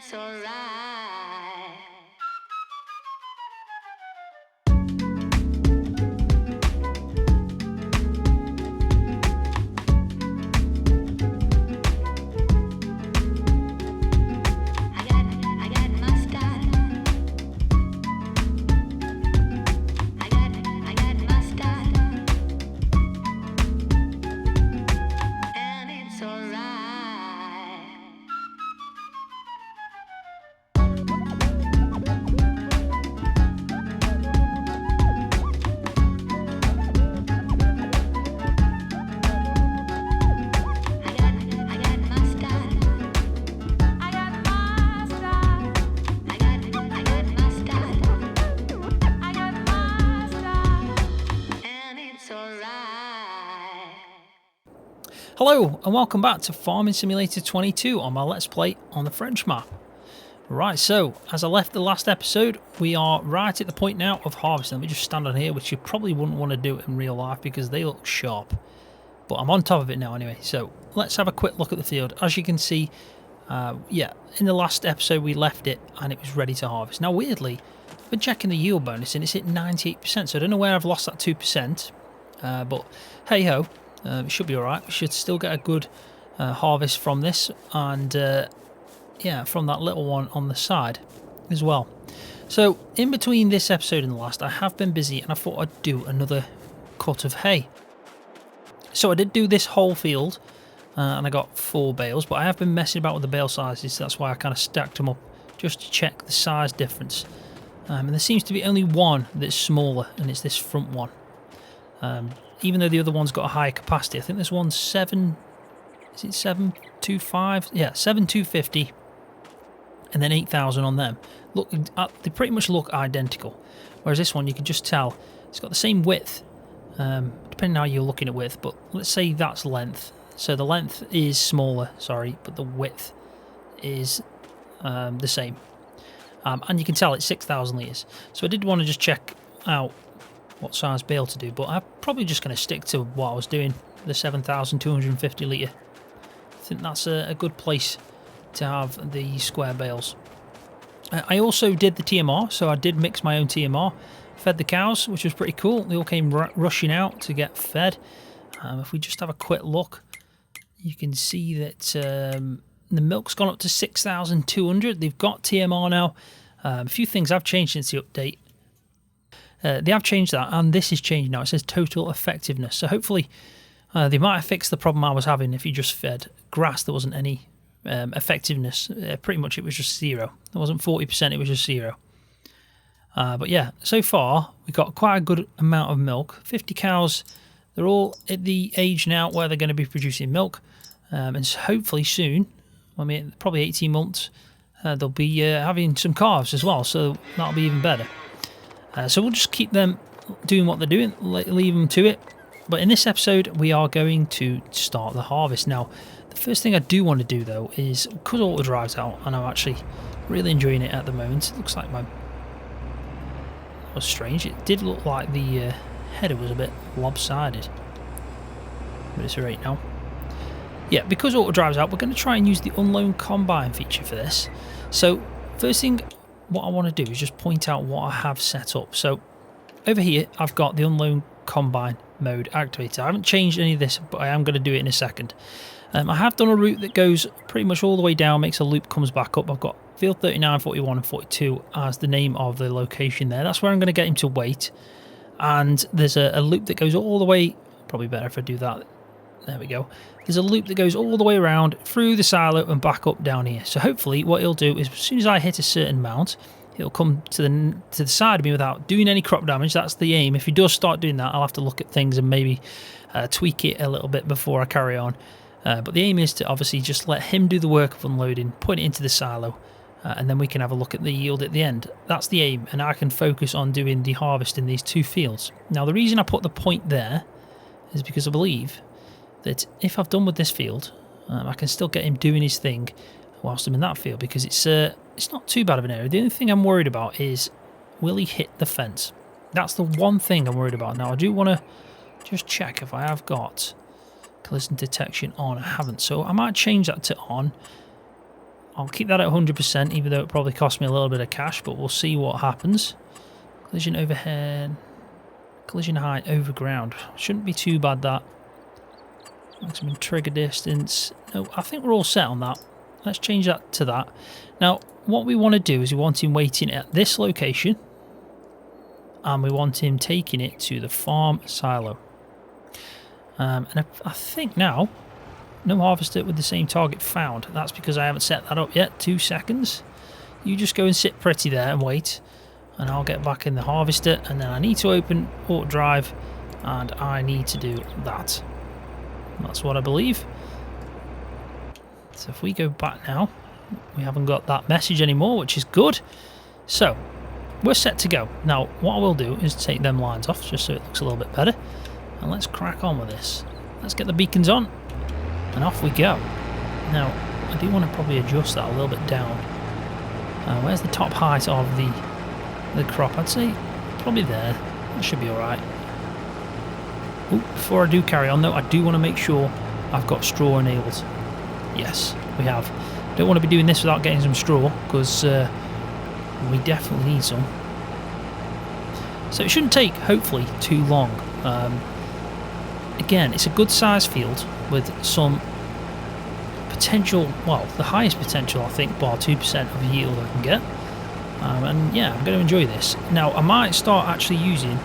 it's alright. I got mustard. I got mustard. And it's alright. I got mustard. I got mustard. I got mustard. And it's alright. Hello and welcome back to Farming Simulator 22 on my Let's Play on the French map. Right, so as I left the last episode, we are right at the point now of harvesting. Let me just stand on here, which you probably wouldn't want to do in real life because they look sharp. But I'm on top of it now anyway, so let's have a quick look at the field. As you can see, yeah, in the last episode we left it and it was ready to harvest. Now weirdly, I've been checking the yield bonus and it's at 98%, so I don't know where I've lost that 2%, but hey ho, it should be alright. We should still get a good harvest from this, and yeah, from that little one on the side as well. So in between this episode and the last, I have been busy and I thought I'd do another cut of hay. So I did do this whole field and I got 4 bales, but I have been messing about with the bale sizes, so that's why I kind of stacked them up just to check the size difference. And there seems to be only one that's smaller, and it's this front one. Even though the other one's got a higher capacity. I think this one's 725? Yeah, 7,250. And then 8,000 on them. Look, they pretty much look identical. Whereas this one, you can just tell it's got the same width, depending on how you're looking at width. But let's say that's length. So the length is smaller, sorry, but the width is the same. And you can tell it's 6,000 litres. So I did want to just check out what size bale to do, but I'm probably just going to stick to what I was doing, the 7,250 litre. I think that's a good place to have the square bales. I also did the TMR, so I did mix my own TMR, fed the cows, which was pretty cool. They all came rushing out to get fed. If we just have a quick look, you can see that the milk's gone up to 6,200. They've got TMR now. A few things have changed since the update. They have changed that, and this is changed now. It says total effectiveness. So hopefully they might have fixed the problem I was having. If you just fed grass, there wasn't any effectiveness. Pretty much it was just 0. There wasn't 40%, it was just 0. But yeah, so far we got quite a good amount of milk. 50 cows. They're all at the age now where they're going to be producing milk. And so hopefully soon, I mean probably 18 months, they'll be having some calves as well. So that'll be even better. So we'll just keep them doing what they're doing, leave them to it. But in this episode, we are going to start the harvest. Now, the first thing I do want to do, though, is, because AutoDrive's out, and I'm actually really enjoying it at the moment. It looks like that was strange. It did look like the header was a bit lopsided. But it's alright now. Yeah, because AutoDrive's out, we're going to try and use the Unload Combine feature for this. So, first thing, what I want to do is just point out what I have set up. So, over here, I've got the Unload Combine mode activated. I haven't changed any of this, but I am going to do it in a second. I have done a route that goes pretty much all the way down, makes a loop, comes back up. I've got field 39, 41 and 42 as the name of the location there. That's where I'm going to get him to wait. And there's a loop that goes all the way, probably better if I do that. There we go. There's a loop that goes all the way around through the silo and back up down here. So hopefully what he'll do is as soon as I hit a certain mount, he'll come to the side of me without doing any crop damage. That's the aim. If he does start doing that, I'll have to look at things and maybe tweak it a little bit before I carry on. But the aim is to obviously just let him do the work of unloading, put it into the silo, and then we can have a look at the yield at the end. That's the aim, and I can focus on doing the harvest in these 2 fields. Now the reason I put the point there is because I believe that if I've done with this field, I can still get him doing his thing whilst I'm in that field, because it's not too bad of an area. The only thing I'm worried about is, will he hit the fence? That's the one thing I'm worried about. Now I do want to just check if I have got collision detection on. I haven't, so I might change that to on. I'll keep that at 100%, even though it probably cost me a little bit of cash, but we'll see what happens. Collision overhead, collision height over ground. Shouldn't be too bad, that. Maximum trigger distance. No, I think we're all set on that. Let's change that to that. Now, what we want to do is we want him waiting at this location, and we want him taking it to the farm silo. And I think now, no harvester with the same target found. That's because I haven't set that up yet. 2 seconds. You just go and sit pretty there and wait, and I'll get back in the harvester, and then I need to open AutoDrive, and I need to do that. That's what I believe. So if we go back now, we haven't got that message anymore, which is good. So we're set to go. Now what I will do is take them lines off just so it looks a little bit better, and let's crack on with this. Let's get the beacons on and off we go. Now I do want to probably adjust that a little bit down. Where's the top height of the crop? I'd say probably there. That should be alright. Before I do carry on though, I do want to make sure I've got straw enabled. Yes, we have. Don't want to be doing this without getting some straw, because we definitely need some. So it shouldn't take, hopefully, too long. Again, it's a good size field with some potential, well, the highest potential I think, bar 2% of yield I can get. And yeah, I'm going to enjoy this. Now I might start actually using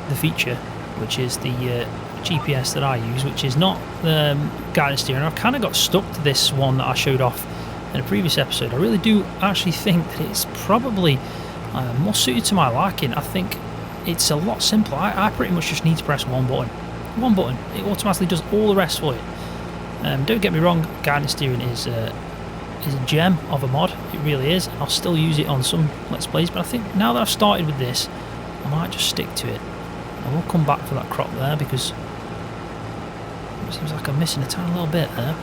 the feature, which is the GPS that I use, which is not guidance steering. I've kind of got stuck to this one that I showed off in a previous episode. I really do actually think that it's probably more suited to my liking. I think it's a lot simpler. I pretty much just need to press one button. One button. It automatically does all the rest for you. Don't get me wrong, guidance steering is a gem of a mod. It really is. I'll still use it on some Let's Plays, but I think now that I've started with this, I might just stick to it. I will come back for that crop there, because it seems like I'm missing a tiny little bit there.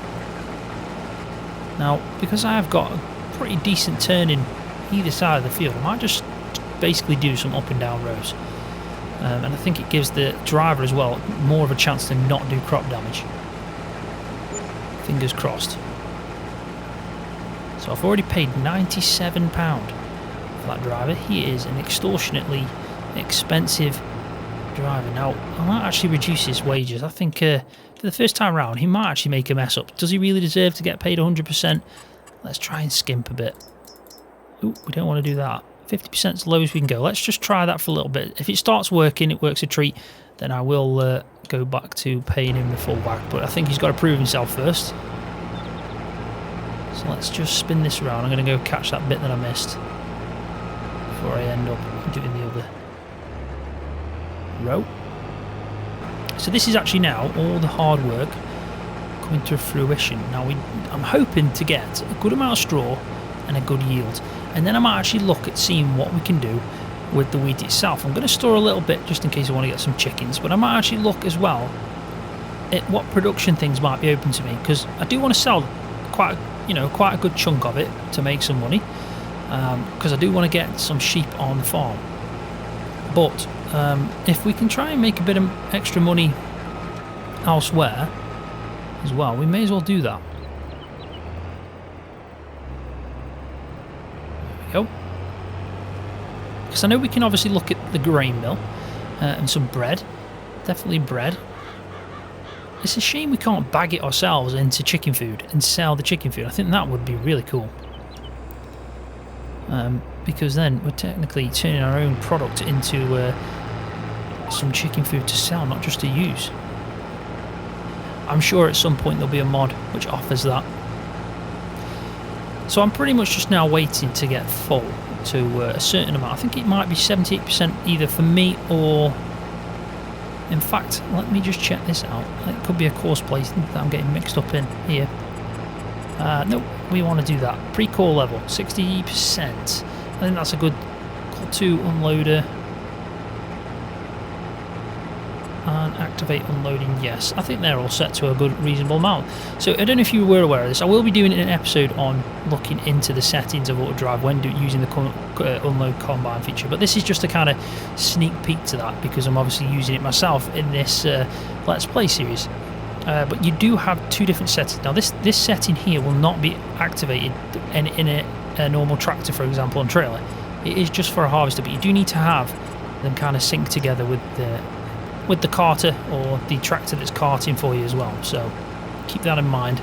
Now, because I have got a pretty decent turn in either side of the field, I might just basically do some up and down rows. And I think it gives the driver as well more of a chance to not do crop damage. Fingers crossed. So I've already paid £97 for that driver. He is an extortionately expensive driver. Now, I might actually reduce his wages. I think for the first time round, he might actually make a mess up. Does he really deserve to get paid 100%? Let's try and skimp a bit. Ooh, we don't want to do that. 50% as low as we can go. Let's just try that for a little bit. If it starts working, it works a treat, then I will go back to paying him the full whack. But I think he's got to prove himself first. So let's just spin this around. I'm going to go catch that bit that I missed before I end up doing the other row. So this is actually now all the hard work coming to fruition. Now I'm hoping to get a good amount of straw and a good yield, and then I might actually look at seeing what we can do with the wheat itself. I'm going to store a little bit just in case I want to get some chickens, but I might actually look as well at what production things might be open to me, because I do want to sell quite a good chunk of it to make some money, because I do want to get some sheep on the farm. But if we can try and make a bit of extra money elsewhere as well, we may as well do that. There we go. Because I know we can obviously look at the grain mill and some bread. Definitely bread. It's a shame we can't bag it ourselves into chicken food and sell the chicken food. I think that would be really cool. Because then we're technically turning our own product into some chicken food to sell, not just to use. I'm sure at some point there'll be a mod which offers that. So I'm pretty much just now waiting to get full to a certain amount. I think it might be 78% either for me or... In fact, let me just check this out. It could be a course place that I'm getting mixed up in here. No, we want to do that. Pre-core level, 60%. I think that's a good call to unloader. And activate unloading, yes. I think they're all set to a good, reasonable amount. So I don't know if you were aware of this. I will be doing an episode on looking into the settings of AutoDrive when using the unload combine feature. But this is just a kind of sneak peek to that, because I'm obviously using it myself in this Let's Play series. but you do have two different settings. Now this setting here will not be activated in a normal tractor, for example, on trailer. It is just for a harvester, but you do need to have them kind of sync together with the carter or the tractor that's carting for you as well. So keep that in mind.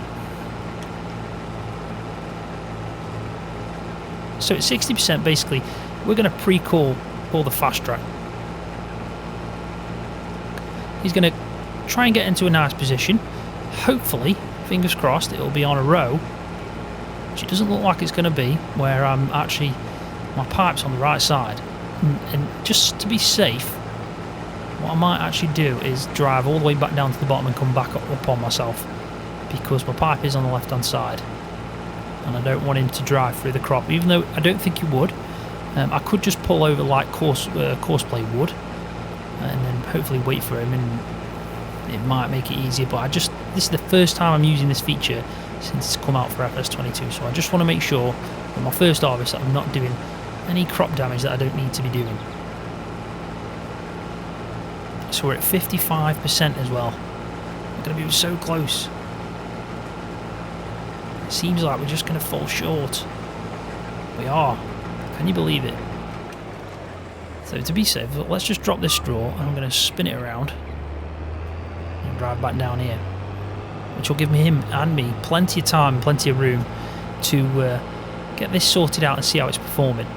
So at 60%, basically, we're going to pre-call all the fast track. He's going to try and get into a nice position. Hopefully, fingers crossed, it'll be on a row, which it doesn't look like it's going to be, where I'm actually, my pipe's on the right side. And just to be safe, what I might actually do is drive all the way back down to the bottom and come back up on myself, because my pipe is on the left hand side and I don't want him to drive through the crop, even though I don't think he would. I could just pull over like Courseplay would and then hopefully wait for him, and it might make it easier, but this is the first time I'm using this feature since it's come out for FS22, so I just want to make sure on my first harvest that I'm not doing any crop damage that I don't need to be doing. So we're at 55% as well. We're going to be so close. It seems like we're just going to fall short. We are. Can you believe it? So to be safe, let's just drop this straw and I'm going to spin it around and drive back down here, which will give him and me plenty of time, plenty of room to get this sorted out and see how it's performing.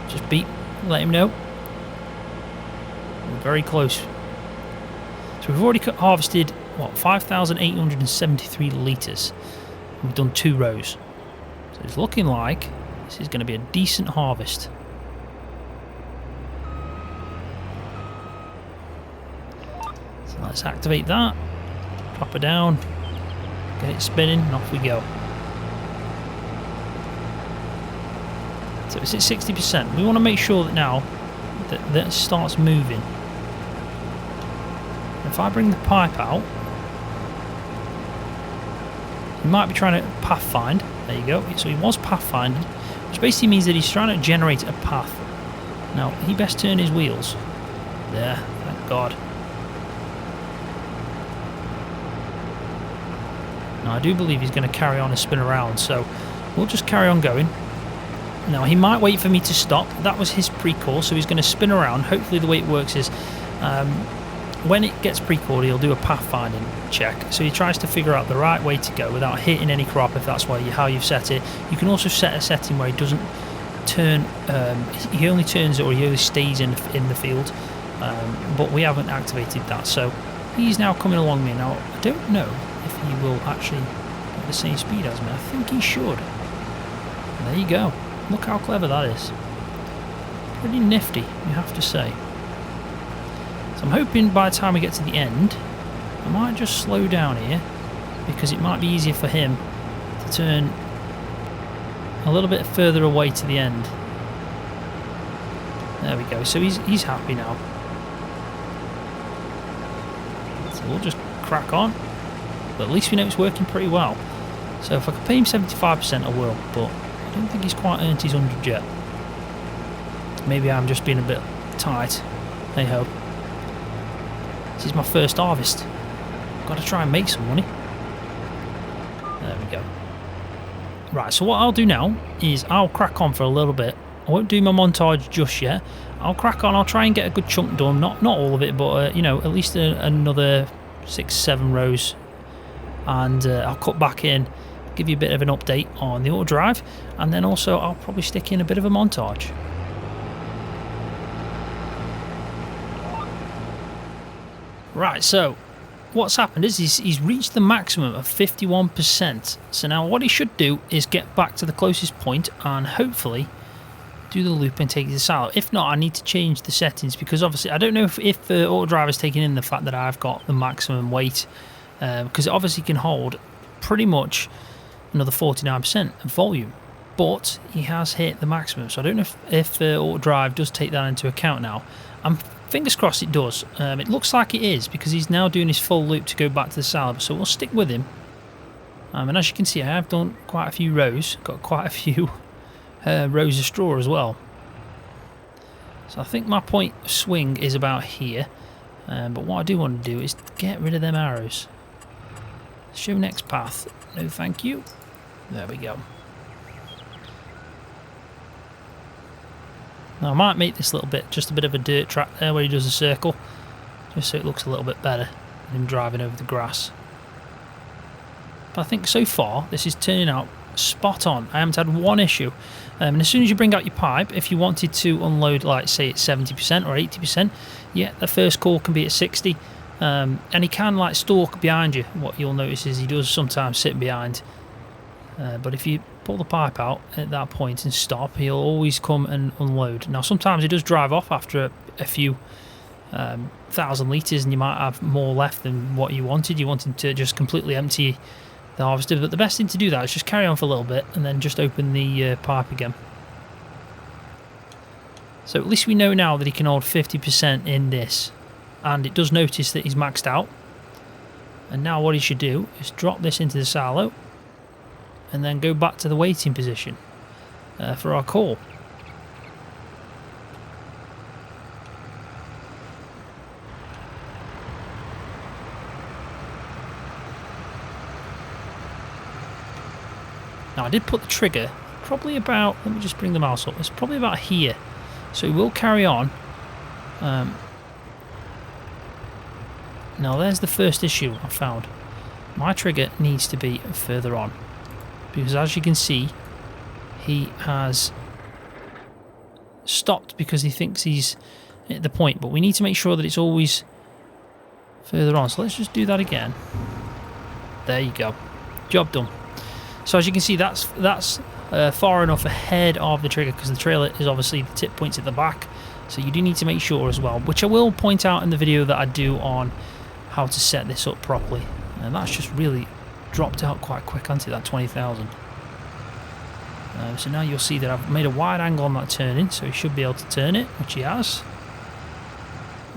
Just beep, let him know. We're very close. So we've already harvested, what, 5,873 litres. We've done 2 rows. So it's looking like this is going to be a decent harvest. So let's activate that. Drop it down. Get it spinning and off we go. So it's at 60%. We want to make sure that now that it starts moving. If I bring the pipe out, he might be trying to pathfind. There you go. So he was pathfinding, which basically means that he's trying to generate a path. Now, he best turn his wheels. There, thank God. Now, I do believe he's going to carry on and spin around, so we'll just carry on going. Now, he might wait for me to stop. That was his pre-call, so he's going to spin around. Hopefully the way it works is when it gets pre-called, he'll do a pathfinding check. So he tries to figure out the right way to go without hitting any crop, if that's how you've set it. You can also set a setting where he doesn't turn, he only turns or he only stays in the field, but we haven't activated that. So he's now coming along me. Now, I don't know if he will actually get the same speed as me. I think he should. And there you go. Look how clever that is. Pretty nifty, you have to say. So I'm hoping by the time we get to the end, I might just slow down here, because it might be easier for him to turn a little bit further away to the end. There we go. So he's happy now. So we'll just crack on. But at least we know it's working pretty well. So if I could pay him 75%, I will. But I don't think he's quite earned his 100 yet. Maybe I'm just being a bit tight. Hey ho. This is my first harvest. Got to try and make some money. There we go. Right, so what I'll do now is I'll crack on for a little bit. I won't do my montage just yet. I'll crack on. I'll try and get a good chunk done. Not all of it, but you know, at least another 6-7 rows. And I'll cut back in, give you a bit of an update on the AutoDrive, and then also I'll probably stick in a bit of a montage. Right, so what's happened is he's reached the maximum of 51%. So now what he should do is get back to the closest point and hopefully do the loop and take this out. If not, I need to change the settings, because obviously I don't know if the AutoDrive has taken in the fact that I've got the maximum weight, because it obviously can hold pretty much another 49% of volume, but he has hit the maximum. So I don't know if the AutoDrive does take that into account now. Fingers crossed it does. It looks like it is, because he's now doing his full loop to go back to the salad, so we'll stick with him. And as you can see, I have done quite a few rows, got quite a few rows of straw as well. So I think my point of swing is about here. But what I do want to do is get rid of them arrows. Show next path. No thank you. There we go. Now I might make this little bit, just a bit of a dirt track there where he does a circle. Just so it looks a little bit better than him driving over the grass. But I think so far this is turning out spot on. I haven't had one issue. And as soon as you bring out your pipe, if you wanted to unload, like say it's 70% or 80%, yeah, the first call can be at 60. And he can like stalk behind you. What you'll notice is he does sometimes sit behind. But if you pull the pipe out at that point and stop, he'll always come and unload. Now sometimes he does drive off after a few 1,000 litres, and you might have more left than what you wanted. You wanted to just completely empty the harvester, but the best thing to do that is just carry on for a little bit and then just open the pipe again. So at least we know now that he can hold 50% in this, and it does notice that he's maxed out. And now what he should do is drop this into the silo and then go back to the waiting position for our call. Now I did put the trigger probably about, let me just bring the mouse up, it's probably about here. So we will carry on. Now there's the first issue I found. My trigger needs to be further on, because as you can see he has stopped because he thinks he's at the point, but we need to make sure that it's always further on. So let's just do that again. There you go, job done. So as you can see, that's far enough ahead of the trigger, because the trailer is obviously, the tip points at the back, so you do need to make sure as well, which I will point out in the video that I do on how to set this up properly. And that's just really dropped out quite quick, hasn't it, that 20,000. So now you'll see that I've made a wide angle on that turning, so he should be able to turn it, which he has.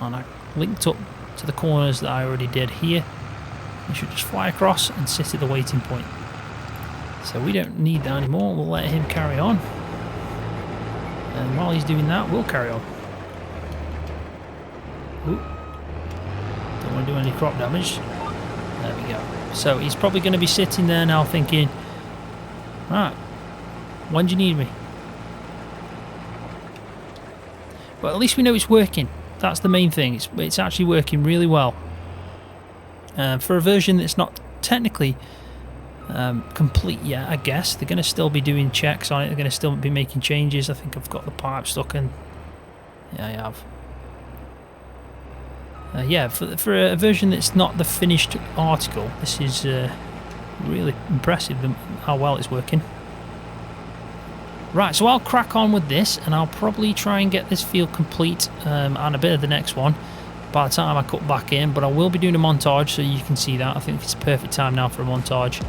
And I linked up to the corners that I already did here. He should just fly across and sit at the waiting point. So we don't need that anymore, we'll let him carry on. And while he's doing that, we'll carry on. Ooh. Don't want to do any crop damage. There we go. So he's probably going to be sitting there now thinking, right, when do you need me? But at least we know it's working. That's the main thing. It's actually working really well. For a version that's not technically complete yet, I guess. They're going to still be doing checks on it. They're going to still be making changes. I think I've got the pipe stuck in. Yeah, I have. Yeah, for a version that's not the finished article, this is really impressive how well it's working. Right, so I'll crack on with this, and I'll probably try and get this field complete and a bit of the next one by the time I cut back in, but I will be doing a montage so you can see that. I think it's a perfect time now for a montage.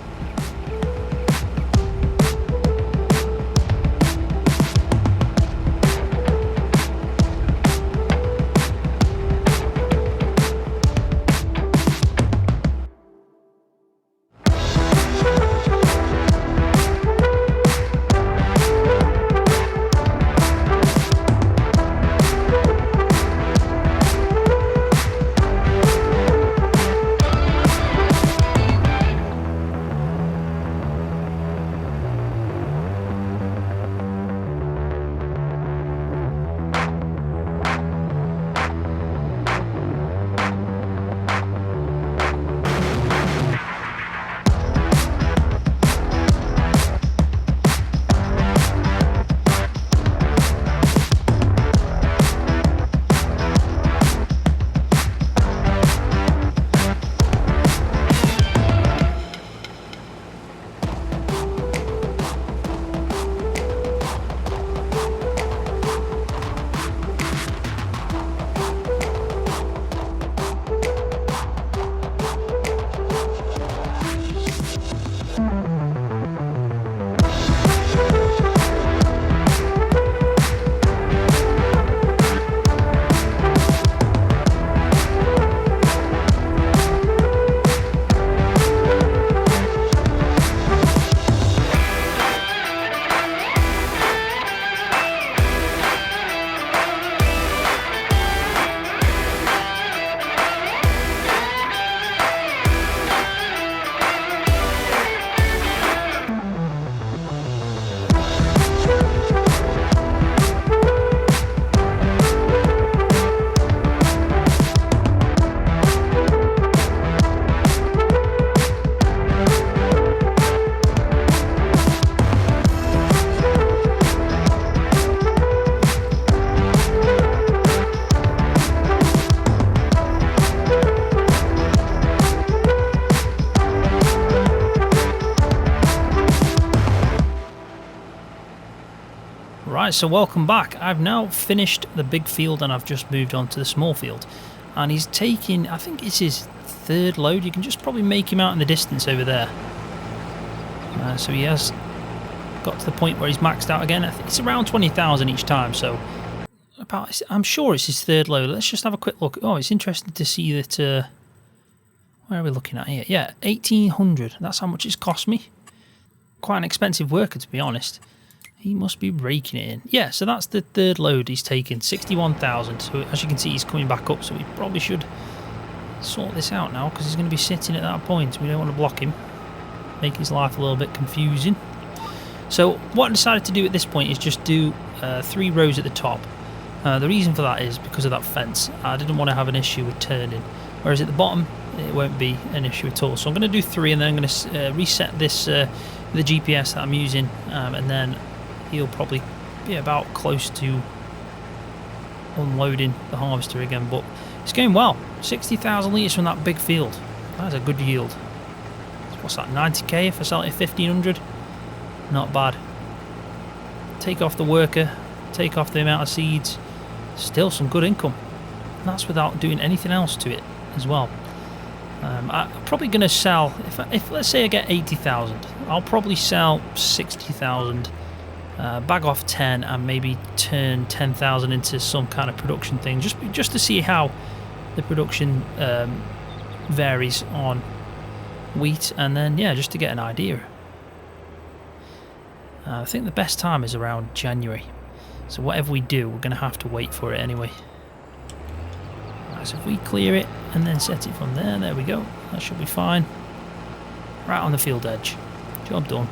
Right, so welcome back. I've now finished the big field and I've just moved on to the small field. And he's taking, I think it's his third load. You can just probably make him out in the distance over there. So he has got to the point where he's maxed out again. I think it's around 20,000 each time, so I'm sure it's his third load. Let's just have a quick look. Oh, it's interesting to see that, where are we looking at here? Yeah, 1,800. That's how much it's cost me. Quite an expensive worker, to be honest. He must be raking it in. Yeah, so that's the third load he's taken, 61,000. So as you can see, he's coming back up, so we probably should sort this out now, because he's going to be sitting at that point. We don't want to block him, make his life a little bit confusing. So what I decided to do at this point is just do 3 rows at the top. The reason for that is because of that fence. I didn't want to have an issue with turning, whereas at the bottom it won't be an issue at all. So I'm going to do 3, and then I'm going to reset this the GPS that I'm using, and then he'll probably be about close to unloading the harvester again. But it's going well. 60,000 litres from that big field. That's a good yield. What's that, 90k if I sell it at 1,500? Not bad. Take off the worker, take off the amount of seeds, still some good income. And that's without doing anything else to it as well. I'm probably going to sell, if let's say I get 80,000, I'll probably sell 60,000, bag off 10, and maybe turn 10,000 into some kind of production thing, just to see how the production varies on wheat, and then yeah, just to get an idea. I think the best time is around January, so whatever we do, we're going to have to wait for it anyway. Right, so if we clear it and then set it from there we go, that should be fine. Right on the field edge, job done.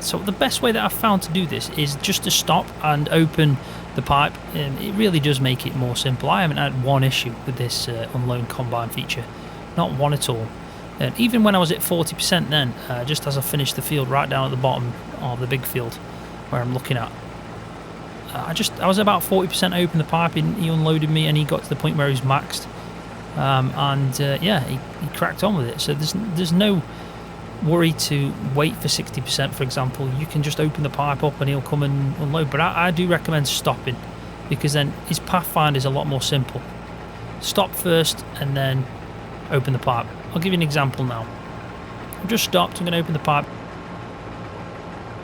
So the best way that I've found to do this is just to stop and open the pipe. It really does make it more simple. I haven't had one issue with this unload combine feature, not one at all. And even when I was at 40% then, just as I finished the field right down at the bottom of the big field where I'm looking at, I was about 40% open the pipe, and he unloaded me, and he got to the point where he was maxed, yeah, he cracked on with it. So there's no worry to wait for 60%, for example. You can just open the pipe up and he'll come and unload. But I do recommend stopping, because then his pathfinder is a lot more simple. Stop first and then open the pipe. I'll give you an example now. I've just stopped. I'm going to open the pipe.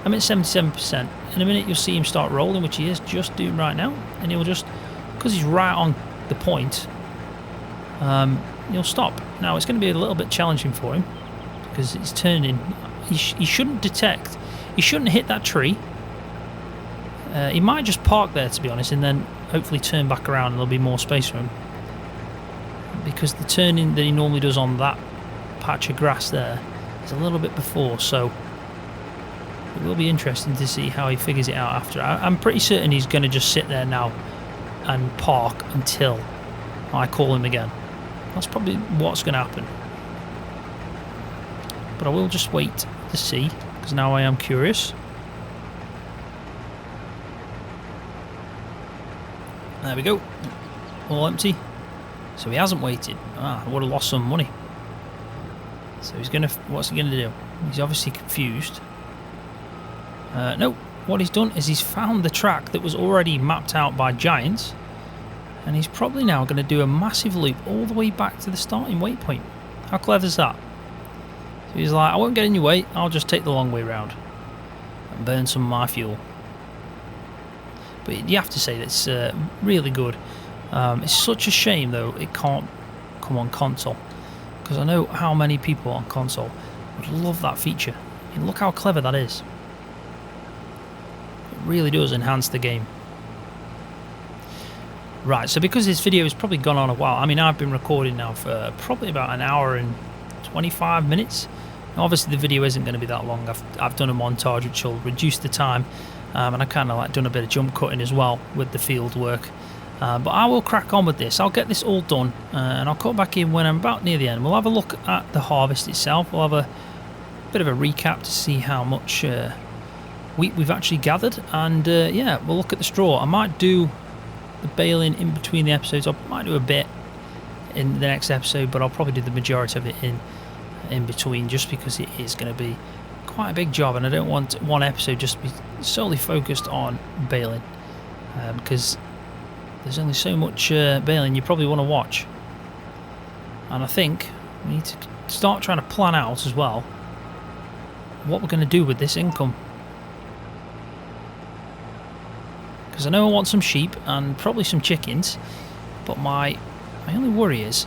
I'm at 77%. In a minute you'll see him start rolling, which he is just doing right now, and he'll just, because he's right on the point, he'll stop. Now it's going to be a little bit challenging for him, because it's turning. He shouldn't detect, he shouldn't hit that tree. He might just park there, to be honest, and then hopefully turn back around and there'll be more space for him, because the turning that he normally does on that patch of grass there is a little bit before, so it will be interesting to see how he figures it out after. I'm pretty certain he's going to just sit there now and park until I call him again. That's probably what's going to happen. But I will just wait to see, because now I am curious. There we go. All empty. So he hasn't waited. I would have lost some money. So he's gonna. What's he gonna do? He's obviously confused. No. What he's done is he's found the track that was already mapped out by giants, and he's probably now going to do a massive loop all the way back to the starting waypoint. How clever is that? So he's like, I won't get in your way. I'll just take the long way round and burn some of my fuel. But you have to say that's really good. It's such a shame though it can't come on console, because I know how many people on console would love that feature. And look how clever that is. It really does enhance the game. Right, so because this video has probably gone on a while, I mean, I've been recording now for probably about an hour and 25 minutes. Now, obviously the video isn't going to be that long. I've done a montage which will reduce the time, and I've kind of like done a bit of jump cutting as well with the field work. But I will crack on with this. I'll get this all done, and I'll cut back in when I'm about near the end. We'll have a look at the harvest itself. We'll have a bit of a recap to see how much wheat we've actually gathered, and yeah, we'll look at the straw. I might do the baling in between the episodes. I might do a bit in the next episode, but I'll probably do the majority of it in between, just because it is going to be quite a big job, and I don't want one episode just to be solely focused on baling, because there's only so much baling you probably want to watch. And I think we need to start trying to plan out as well what we're going to do with this income. Because I know I want some sheep and probably some chickens, but my only worry is,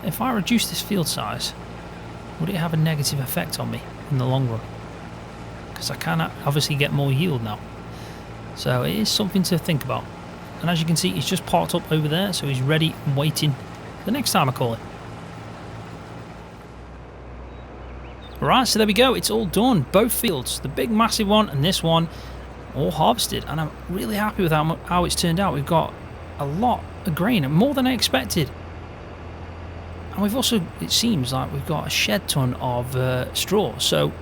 if I reduce this field size, would it have a negative effect on me in the long run? Because I can obviously get more yield now. So it is something to think about. And as you can see, he's just parked up over there, so he's ready and waiting the next time I call him. Right, so there we go, it's all done. Both fields, the big massive one and this one, all harvested. And I'm really happy with how it's turned out. We've got a lot of grain, more than I expected. And we've also, it seems like we've got a shed ton of straw. So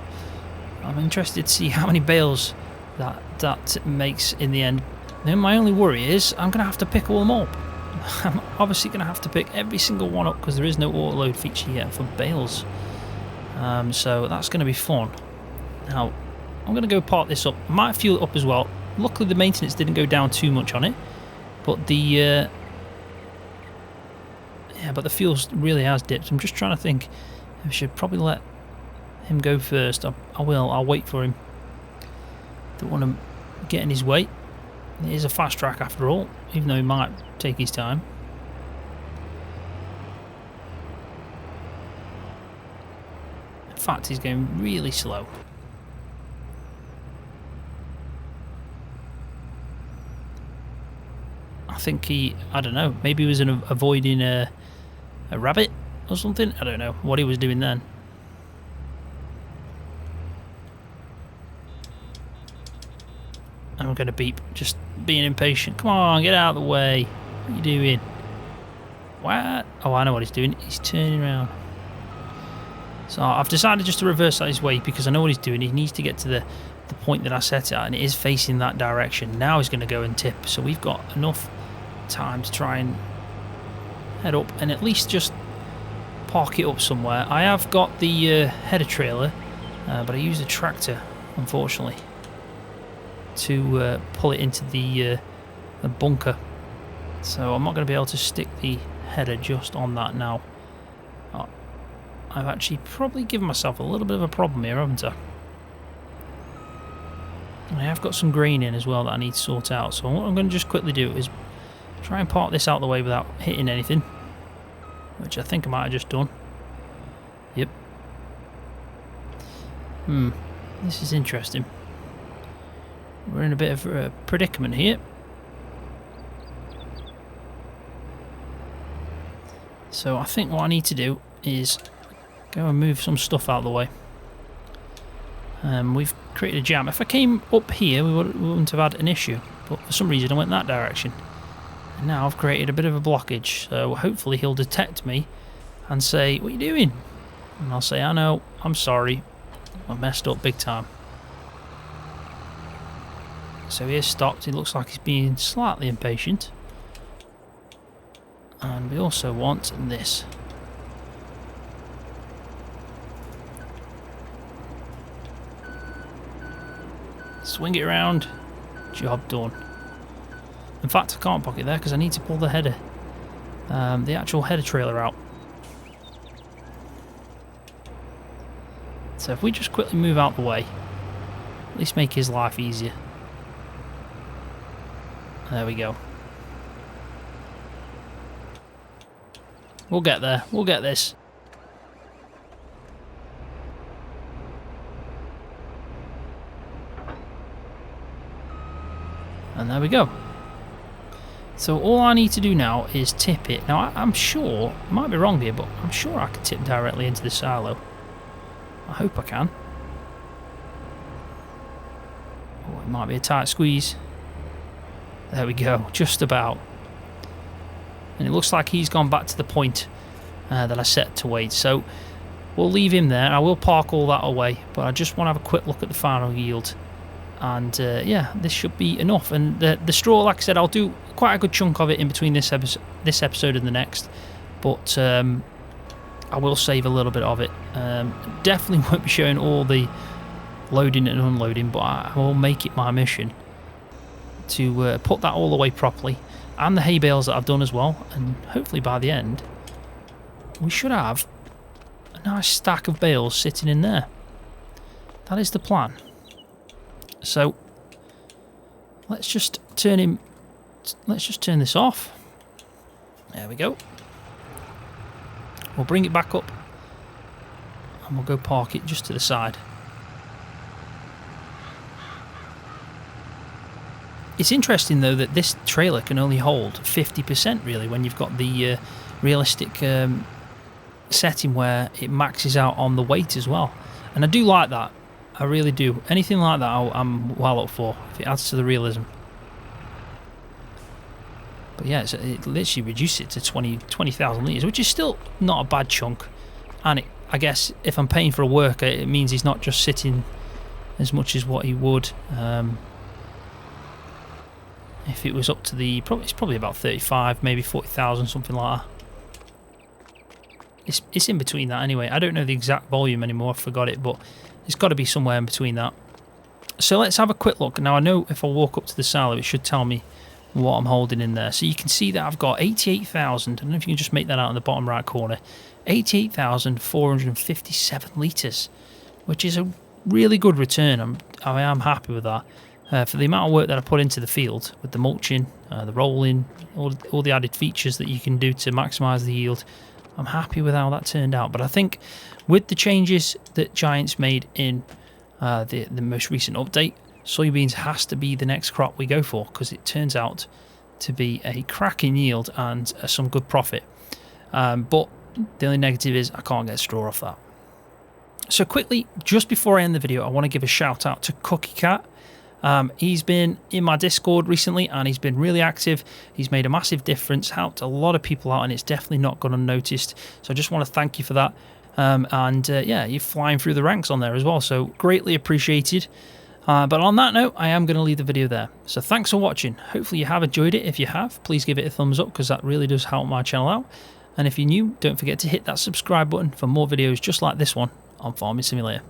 I'm interested to see how many bales that makes in the end. Then my only worry is I'm going to have to pick all them up. I'm obviously going to have to pick every single one up because there is no auto load feature yet for bales. So that's going to be fun. Now, I'm going to go park this up. I might fuel it up as well. Luckily, the maintenance didn't go down too much on it. But the fuel really has dipped. I'm just trying to think. I should probably let him go first. I will. I'll wait for him. Don't want to get in his way. It is a fast track after all, even though he might take his time. In fact, he's going really slow. I think I don't know, maybe he was avoiding a rabbit or something. I don't know what he was doing then. I'm going to beep, just being impatient. Come on, get out of the way. What are you doing? What? Oh, I know what he's doing. He's turning around. So I've decided just to reverse that his way because I know what he's doing. He needs to get to the point that I set it at, and it is facing that direction. Now he's going to go and tip. So we've got enough time to try and head up and at least just park it up somewhere. I have got the header trailer, but I used a tractor, unfortunately, to pull it into the bunker. So I'm not going to be able to stick the header just on that now. I've actually probably given myself a little bit of a problem here, haven't I? I have got some grain in as well that I need to sort out. So what I'm going to just quickly do is try and park this out of the way without hitting anything, which I think I might have just done. Yep. This is interesting. We're in a bit of a predicament here. So I think what I need to do is go and move some stuff out of the way. We've created a jam. If I came up here, we wouldn't have had an issue. But for some reason I went that direction. And now I've created a bit of a blockage. So hopefully he'll detect me and say, "What are you doing?" And I'll say, "I know, I'm sorry. I messed up big time." So he is stopped. He looks like he's being slightly impatient. And we also want this. Swing it around. Job done. In fact, I can't park it there because I need to pull the header, the actual header trailer out. So if we just quickly move out the way, at least make his life easier. There we go. We'll get there. We'll get this. And there we go. So all I need to do now is tip it. Now I'm sure, I might be wrong here, but I'm sure I can tip directly into the silo. I hope I can. Oh, it might be a tight squeeze. There we go, just about. And it looks like he's gone back to the point that I set to wait. So we'll leave him there. I will park all that away, but I just want to have a quick look at the final yield. And yeah, this should be enough. And the straw, like I said, I'll do quite a good chunk of it in between this episode and the next. But I will save a little bit of it. Definitely won't be showing all the loading and unloading, but I will make it my mission to put that all away properly, and the hay bales that I've done as well, and hopefully by the end we should have a nice stack of bales sitting in there. That is the plan. So let's just turn this off. There we go. We'll bring it back up and we'll go park it just to the side. It's interesting though that this trailer can only hold 50% really when you've got the realistic setting where it maxes out on the weight as well. And I do like that. I really do. Anything like that I'm well up for, if it adds to the realism. But yeah, it literally reduced it to 20,000 litres, which is still not a bad chunk. And I guess if I'm paying for a worker, it means he's not just sitting as much as what he would if it was up to the... it's probably about 35, maybe 40,000, something like that. It's in between that anyway. I don't know the exact volume anymore, I forgot it, but it's got to be somewhere in between that. So let's have a quick look. Now I know if I walk up to the silo, it should tell me what I'm holding in there. So you can see that I've got 88,000, I don't know if you can just make that out in the bottom right corner, 88,457 litres, which is a really good return. I am happy with that. For the amount of work that I put into the field, with the mulching, the rolling, all the added features that you can do to maximise the yield, I'm happy with how that turned out. But I think with the changes that Giants made in the most recent update, soybeans has to be the next crop we go for, because it turns out to be a cracking yield and some good profit. But the only negative is I can't get straw off that. So quickly, just before I end the video, I want to give a shout out to Cookie Cat. He's been in my Discord recently and he's been really active. He's made a massive difference, helped a lot of people out, and it's definitely not gone unnoticed. So I just want to thank you for that. Yeah, you're flying through the ranks on there as well, so greatly appreciated. But on that note, I am going to leave the video there. So thanks for watching. Hopefully you have enjoyed it. If you have, please give it a thumbs up, because that really does help my channel out. And if you're new, don't forget to hit that subscribe button for more videos just like this one on Farming Simulator.